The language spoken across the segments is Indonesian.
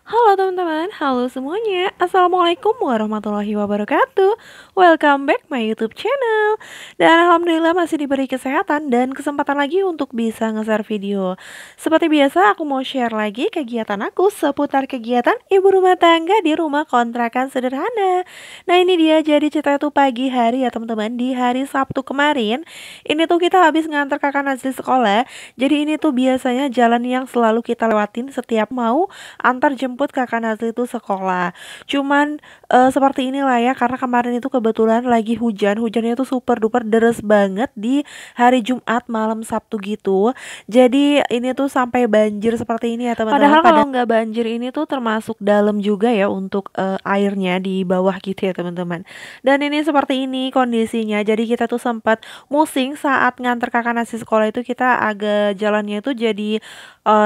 Halo teman-teman, halo semuanya. Assalamualaikum warahmatullahi wabarakatuh. Welcome back my YouTube channel. Dan alhamdulillah masih diberi kesehatan dan kesempatan lagi untuk bisa nge-share video. Seperti biasa aku mau share lagi kegiatan aku seputar kegiatan ibu rumah tangga di rumah kontrakan sederhana. Nah ini dia, jadi cerita itu pagi hari ya teman-teman, di hari Sabtu kemarin. Ini tuh kita habis nganter kakak Nazli sekolah. Jadi ini tuh biasanya jalan yang selalu kita lewatin setiap mau antar jemput kakak Nazli itu sekolah. Cuman seperti inilah ya, karena kemarin itu kebetulan lagi hujan, hujannya itu super duper deres banget di hari Jumat malam Sabtu gitu. Jadi ini tuh sampai banjir seperti ini ya teman-teman. Padahal kalau nggak banjir ini tuh termasuk dalam juga ya untuk airnya di bawah gitu ya teman-teman. Dan ini seperti ini kondisinya. Jadi kita tuh sempat musing saat nganter kakak Nazli sekolah itu, kita agak jalannya itu jadi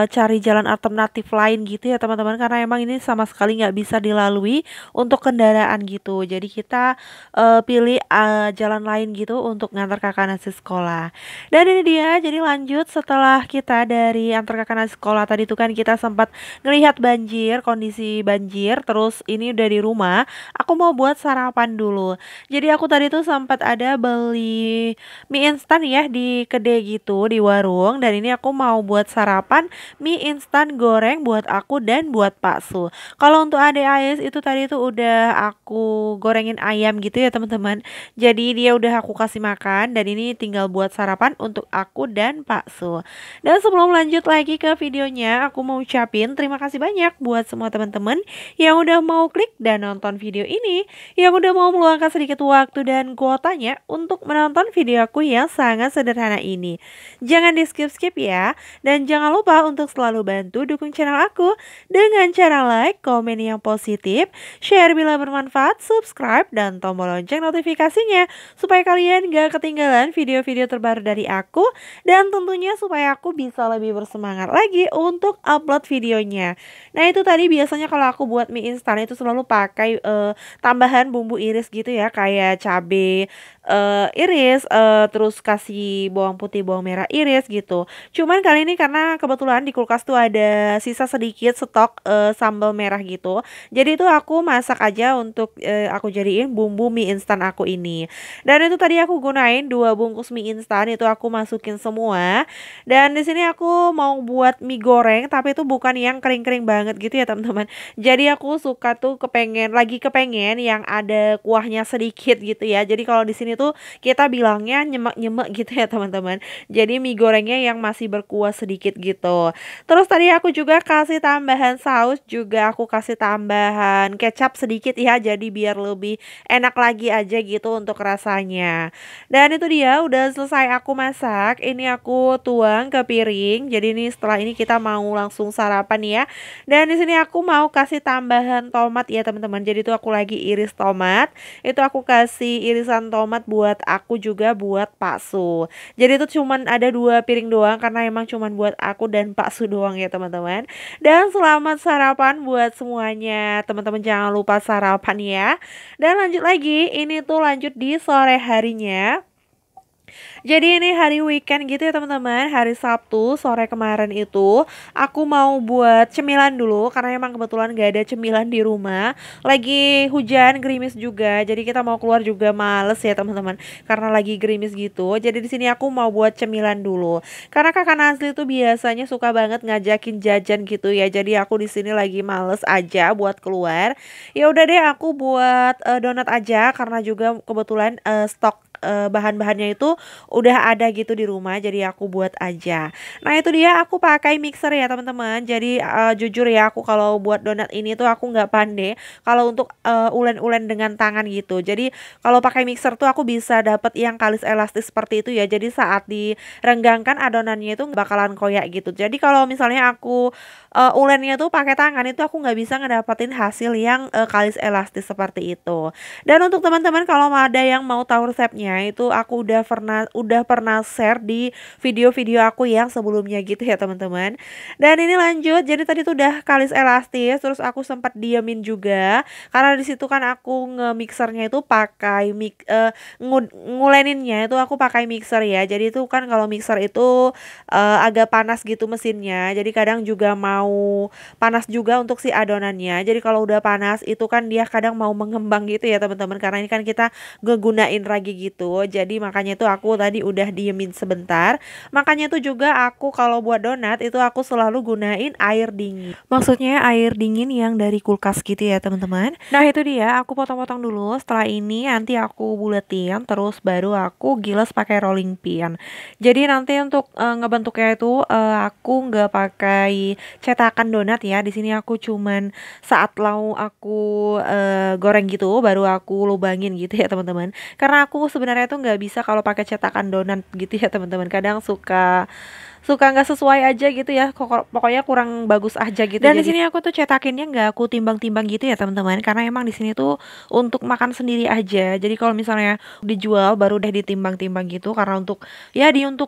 cari jalan alternatif lain gitu ya teman-teman, karena emang ini sama sekali nggak bisa dilalui untuk kendaraan gitu. Jadi kita pilih jalan lain gitu untuk ngantar kakak Nazli sekolah. Dan ini dia, jadi lanjut setelah kita dari antar kakak Nazli sekolah tadi tuh kan kita sempat ngelihat banjir, kondisi banjir. Terus ini udah di rumah, aku mau buat sarapan dulu. Jadi aku tadi tuh sempat ada beli mie instan ya di kedai gitu, di warung. Dan ini aku mau buat sarapan mie instan goreng buat aku dan buat Pak Su. Kalau untuk Ade Ais itu tadi tuh udah aku gorengin ayam gitu ya teman-teman. Jadi dia udah aku kasih makan dan ini tinggal buat sarapan untuk aku dan Pak Su. Dan sebelum lanjut lagi ke videonya, aku mau ucapin terima kasih banyak buat semua teman-teman yang udah mau klik dan nonton video ini, yang udah mau meluangkan sedikit waktu dan kuotanya untuk menonton video aku yang sangat sederhana ini. Jangan di skip-skip ya. Dan jangan lupa untuk selalu bantu dukung channel aku dengan cara like, komen yang positif, share bila bermanfaat, subscribe, dan tombol lonceng notifikasinya supaya kalian gak ketinggalan video-video terbaru dari aku, dan tentunya supaya aku bisa lebih bersemangat lagi untuk upload videonya. Nah itu tadi biasanya kalau aku buat mie instan itu selalu pakai tambahan bumbu iris gitu ya, kayak cabe iris, terus kasih bawang putih, bawang merah iris gitu. Cuman kali ini karena kebetulan di kulkas tuh ada sisa sedikit stok sambal merah gitu. Jadi itu aku masak aja untuk aku jadiin bumbu mie instan aku ini. Dan itu tadi aku gunain 2 bungkus mie instan, itu aku masukin semua. Dan di sini aku mau buat mie goreng, tapi itu bukan yang kering-kering banget gitu ya teman-teman. Jadi aku suka tuh kepengen yang ada kuahnya sedikit gitu ya. Jadi kalau di sini tuh kita bilangnya nyemek-nyemek gitu ya teman-teman. Jadi mie gorengnya yang masih berkuah sedikit gitu. Terus tadi aku juga kasih tambahan saus, juga aku kasih tambahan kecap sedikit ya. Jadi biar lebih enak lagi aja gitu untuk rasanya. Dan itu dia udah selesai aku masak. Ini aku tuang ke piring. Jadi ini setelah ini kita mau langsung sarapan ya. Dan di sini aku mau kasih tambahan tomat ya teman-teman. Jadi itu aku lagi iris tomat. Itu aku kasih irisan tomat buat aku juga buat Pak Su. Jadi itu cuman ada 2 piring doang karena emang cuman buat aku dan Pak Su doang ya teman-teman. Dan selamat sarapan buat semuanya. Teman-teman jangan lupa sarapan ya. Dan lanjut lagi, ini tuh lanjut di sore harinya. Jadi ini hari weekend gitu ya teman-teman. Hari Sabtu sore kemarin itu aku mau buat cemilan dulu karena emang kebetulan gak ada cemilan di rumah. Lagi hujan, gerimis juga. Jadi kita mau keluar juga males ya teman-teman, karena lagi gerimis gitu. Jadi di sini aku mau buat cemilan dulu. Karena kakak Nazli tuh biasanya suka banget ngajakin jajan gitu ya. Jadi aku di sini lagi males aja buat keluar. Ya udah deh aku buat donat aja karena juga kebetulan stok bahan-bahannya itu udah ada gitu di rumah, jadi aku buat aja. Nah itu dia, aku pakai mixer ya teman-teman. Jadi jujur ya, aku kalau buat donat ini tuh aku nggak pandai kalau untuk ulen-ulen dengan tangan gitu. Jadi kalau pakai mixer tuh aku bisa dapet yang kalis elastis seperti itu ya. Jadi saat direnggangkan adonannya itu nggak bakalan koyak gitu. Jadi kalau misalnya aku ulennya tuh pakai tangan, itu aku nggak bisa ngedapetin hasil yang kalis elastis seperti itu. Dan untuk teman-teman kalau ada yang mau tahu resepnya, mixernya itu aku udah pernah share di video-video aku yang sebelumnya gitu ya teman-teman. Dan ini lanjut, jadi tadi tuh udah kalis elastis, terus aku sempat diemin juga karena di situ kan aku nge-mixernya itu pakai nguleninnya itu aku pakai mixer ya. Jadi itu kan kalau mixer itu agak panas gitu mesinnya. Jadi kadang juga mau panas juga untuk si adonannya. Jadi kalau udah panas itu kan dia kadang mau mengembang gitu ya teman-teman. Karena ini kan kita ngegunain ragi gitu. Jadi makanya tuh aku tadi udah diemin sebentar. Makanya tuh juga aku kalau buat donat itu aku selalu gunain air dingin. Maksudnya air dingin yang dari kulkas gitu ya teman-teman. Nah itu dia, aku potong-potong dulu. Setelah ini nanti aku buletin, terus baru aku giles pakai rolling pin. Jadi nanti untuk ngebentuknya itu aku nggak pakai cetakan donat ya. Di sini aku cuman saat mau aku goreng gitu, baru aku lubangin gitu ya teman-teman. Karena aku sebenarnya tuh nggak bisa kalau pakai cetakan donat gitu ya teman-teman. Kadang suka nggak sesuai aja gitu ya, pokoknya kurang bagus aja gitu. Dan di sini aku tuh cetakinnya nggak aku timbang-timbang gitu ya teman-teman, karena emang di sini tuh untuk makan sendiri aja. Jadi kalau misalnya dijual baru udah ditimbang-timbang gitu, karena untuk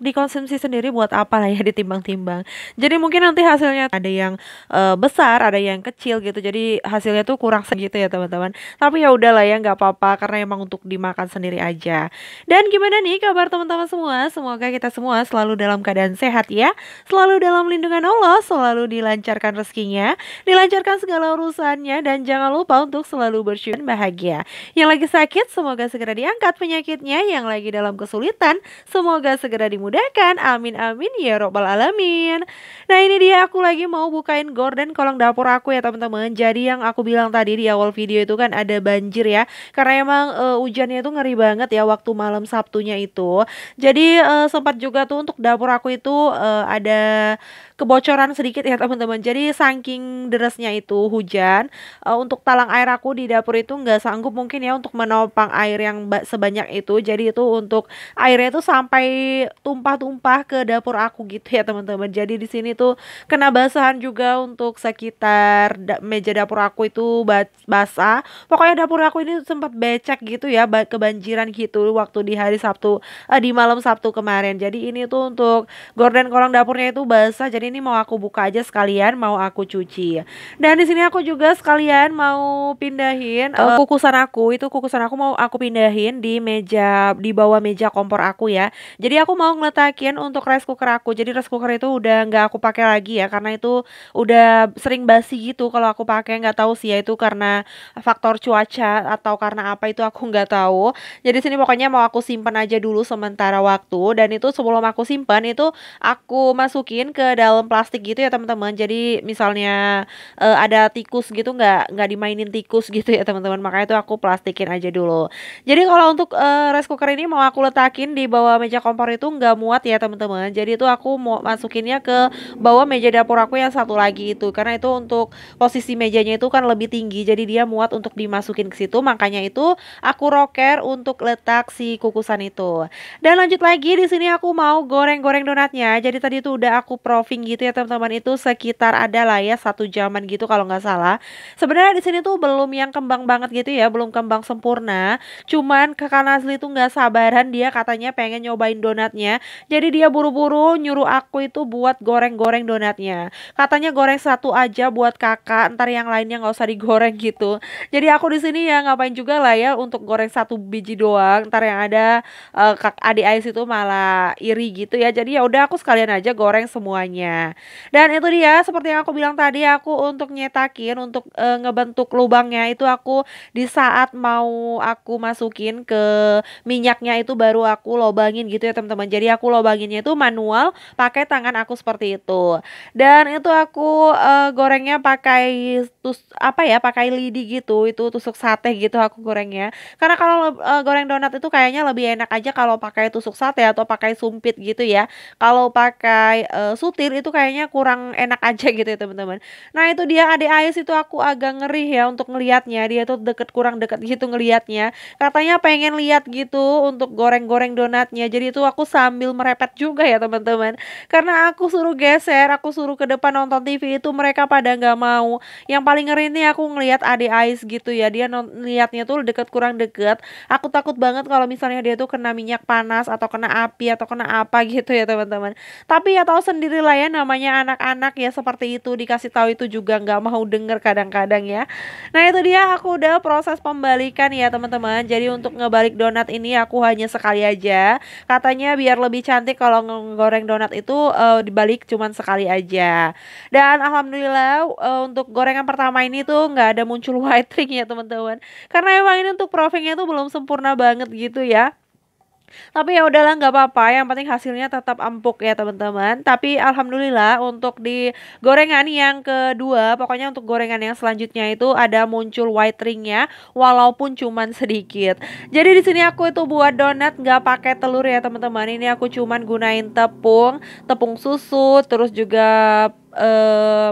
dikonsumsi sendiri buat apa lah ya ditimbang-timbang. Jadi mungkin nanti hasilnya ada yang besar, ada yang kecil gitu. Jadi hasilnya tuh kurang segitu ya teman-teman. Tapi ya udahlah ya, nggak apa-apa karena emang untuk dimakan sendiri aja. Dan gimana nih kabar teman-teman semua? Semoga kita semua selalu dalam keadaan sehat ya, selalu dalam lindungan Allah, selalu dilancarkan rezekinya, dilancarkan segala urusannya, dan jangan lupa untuk selalu bersyukur dan bahagia. Yang lagi sakit semoga segera diangkat penyakitnya, yang lagi dalam kesulitan semoga segera dimudahkan. Amin amin ya robbal alamin. Nah ini dia, aku lagi mau bukain gorden kolong dapur aku ya teman-teman. Jadi yang aku bilang tadi di awal video itu kan ada banjir ya, karena emang hujannya itu ngeri banget ya waktu malam Sabtunya itu. Jadi sempat juga tuh untuk dapur aku itu ada kebocoran sedikit ya teman-teman. Jadi saking derasnya itu hujan, untuk talang air aku di dapur itu nggak sanggup mungkin ya untuk menopang air yang sebanyak itu. Jadi itu untuk airnya itu sampai tumpah-tumpah ke dapur aku gitu ya teman-teman. Jadi di sini tuh kena basahan juga untuk sekitar meja dapur aku itu basah. Pokoknya dapur aku ini sempat becek gitu ya, kebanjiran gitu waktu di hari Sabtu, di malam Sabtu kemarin. Jadi ini tuh untuk gorden kolong dapurnya itu basah. Jadi ini mau aku buka aja sekalian mau aku cuci. Dan di sini aku juga sekalian mau pindahin kukusan aku mau aku pindahin di meja, di bawah meja kompor aku ya. Jadi aku mau ngeletakin untuk rice cooker aku. Jadi rice cooker itu udah nggak aku pakai lagi ya, karena itu udah sering basi gitu kalau aku pakai. Nggak tahu sih ya itu karena faktor cuaca atau karena apa, itu aku nggak tahu. Jadi sini pokoknya mau aku simpan aja dulu sementara waktu. Dan itu sebelum aku simpan itu aku masukin ke dalam plastik gitu ya teman-teman. Jadi misalnya ada tikus gitu, nggak dimainin tikus gitu ya teman-teman. Makanya itu aku plastikin aja dulu. Jadi kalau untuk rice cooker ini mau aku letakin di bawah meja kompor itu nggak muat ya teman-teman. Jadi itu aku mau masukinnya ke bawah meja dapur aku yang satu lagi itu, karena itu untuk posisi mejanya itu kan lebih tinggi. Jadi dia muat untuk dimasukin ke situ. Makanya itu aku roker untuk letak si kukusan itu. Dan lanjut lagi, di sini aku mau goreng-goreng donatnya. Jadi tadi itu udah aku proving gitu ya teman-teman, itu sekitar ada lah ya 1 jaman gitu kalau nggak salah. Sebenarnya di sini tuh belum yang kembang banget gitu ya, belum kembang sempurna. Cuman kakak Nazli tuh nggak sabaran, dia katanya pengen nyobain donatnya. Jadi dia buru-buru nyuruh aku itu buat goreng-goreng donatnya. Katanya goreng satu aja buat kakak, ntar yang lainnya nggak usah digoreng gitu. Jadi aku di sini ya ngapain juga lah ya untuk goreng 1 biji doang. Ntar yang ada adik Ais itu malah iri gitu ya. Jadi ya udah aku sekalian aja goreng semuanya. Dan itu dia seperti yang aku bilang tadi, aku untuk nyetakin untuk ngebentuk lubangnya itu aku di saat mau aku masukin ke minyaknya itu baru aku lobangin gitu ya teman-teman. Jadi aku lobanginnya itu manual pakai tangan aku seperti itu. Dan itu aku gorengnya pakai pakai lidi gitu. Itu tusuk sate gitu aku gorengnya. Karena kalau goreng donat itu kayaknya lebih enak aja kalau pakai tusuk sate atau pakai sumpit gitu ya. Kalau pakai sutir itu kayaknya kurang enak aja gitu ya teman-teman. Nah itu dia adik Ais itu aku agak ngeri ya untuk ngelihatnya, dia tuh kurang deket gitu ngelihatnya. Katanya pengen lihat gitu untuk goreng-goreng donatnya. Jadi itu aku sambil merepet juga ya teman-teman. Karena aku suruh geser, aku suruh ke depan nonton TV itu mereka pada nggak mau. Yang paling ngeri ini aku ngelihat adik Ais gitu ya. Dia lihatnya tuh deket kurang deket. Aku takut banget kalau misalnya dia tuh kena minyak panas atau kena api atau kena apa gitu ya teman-teman. Tapi ya tahu sendirilah ya namanya anak-anak ya seperti itu dikasih tahu itu juga nggak mau denger kadang-kadang ya. Nah itu dia aku udah proses pembalikan ya teman-teman. Jadi untuk ngebalik donat ini aku hanya sekali aja. Katanya biar lebih cantik kalau ngegoreng donat itu dibalik cuman sekali aja. Dan alhamdulillah untuk gorengan pertama ini tuh nggak ada muncul white ring ya teman-teman. Karena emang ini untuk profilnya tuh belum sempurna banget gitu ya. Tapi ya udahlah nggak apa-apa, yang penting hasilnya tetap empuk ya teman-teman. Tapi alhamdulillah untuk di gorengan yang kedua, pokoknya untuk gorengan yang selanjutnya itu ada muncul white ringnya, walaupun cuman sedikit. Jadi di sini aku itu buat donat nggak pakai telur ya teman-teman. Ini aku cuman gunain tepung susu, terus juga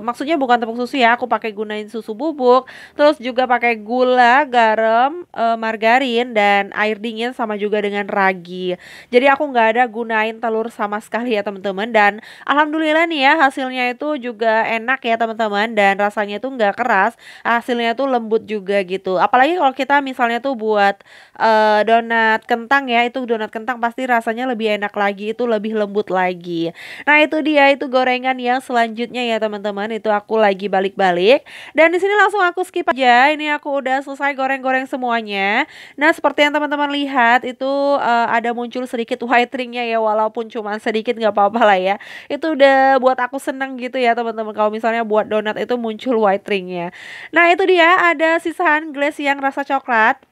maksudnya bukan tepung susu ya, aku pakai gunain susu bubuk, terus juga pakai gula, garam, margarin dan air dingin sama juga dengan ragi. Jadi aku nggak ada gunain telur sama sekali ya teman-teman. Dan alhamdulillah nih ya hasilnya itu juga enak ya teman-teman dan rasanya itu nggak keras, hasilnya tuh lembut juga gitu. Apalagi kalau kita misalnya tuh buat donat kentang ya, itu donat kentang pasti rasanya lebih enak lagi, itu lebih lembut lagi. Nah itu dia itu gorengan yang selanjutnya ya teman-teman, itu aku lagi balik-balik. Dan di sini langsung aku skip aja. Ini aku udah selesai goreng-goreng semuanya. Nah seperti yang teman-teman lihat itu ada muncul sedikit white ringnya ya, walaupun cuma sedikit nggak apa-apa lah ya. Itu udah buat aku seneng gitu ya teman-teman. Kalau misalnya buat donat itu muncul white ringnya. Nah itu dia ada sisaan glaze yang rasa coklat.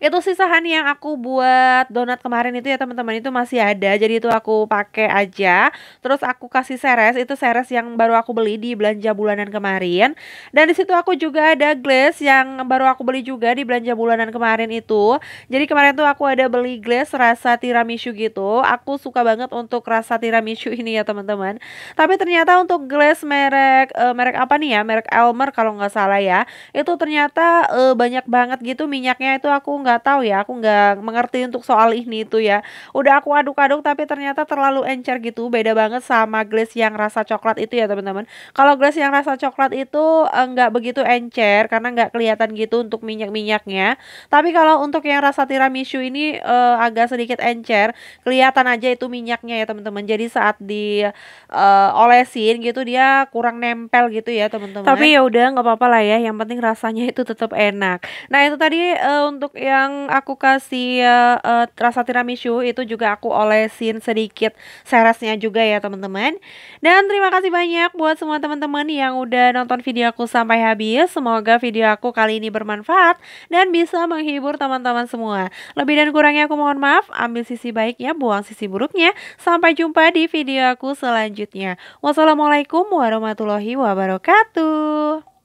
Itu sisahan yang aku buat donat kemarin itu ya teman-teman, itu masih ada. Jadi itu aku pakai aja. Terus aku kasih seres, itu seres yang baru aku beli di belanja bulanan kemarin. Dan di situ aku juga ada glaze yang baru aku beli juga di belanja bulanan kemarin itu. Jadi kemarin tuh aku ada beli glaze rasa tiramisu gitu. Aku suka banget untuk rasa tiramisu ini ya teman-teman. Tapi ternyata untuk glaze merek apa nih ya? Merek Elmer kalau nggak salah ya. Itu ternyata banyak banget gitu minyaknya, itu aku nggak tahu ya, aku nggak mengerti untuk soal ini itu ya. Udah aku aduk-aduk tapi ternyata terlalu encer gitu, beda banget sama glaze yang rasa coklat itu ya teman-teman. Kalau glaze yang rasa coklat itu nggak begitu encer karena nggak kelihatan gitu untuk minyak-minyaknya. Tapi kalau untuk yang rasa tiramisu ini agak sedikit encer, kelihatan aja itu minyaknya ya teman-teman. Jadi saat di olesin gitu dia kurang nempel gitu ya teman-teman. Tapi ya udah nggak apa-apa lah ya, yang penting rasanya itu tetap enak. Nah itu tadi untuk yang aku kasih rasa tiramisu itu juga aku olesin sedikit seresnya juga ya teman-teman. Dan terima kasih banyak buat semua teman-teman yang udah nonton video aku sampai habis. Semoga video aku kali ini bermanfaat dan bisa menghibur teman-teman semua. Lebih dan kurangnya aku mohon maaf, ambil sisi baiknya, buang sisi buruknya. Sampai jumpa di video aku selanjutnya. Wassalamualaikum warahmatullahi wabarakatuh.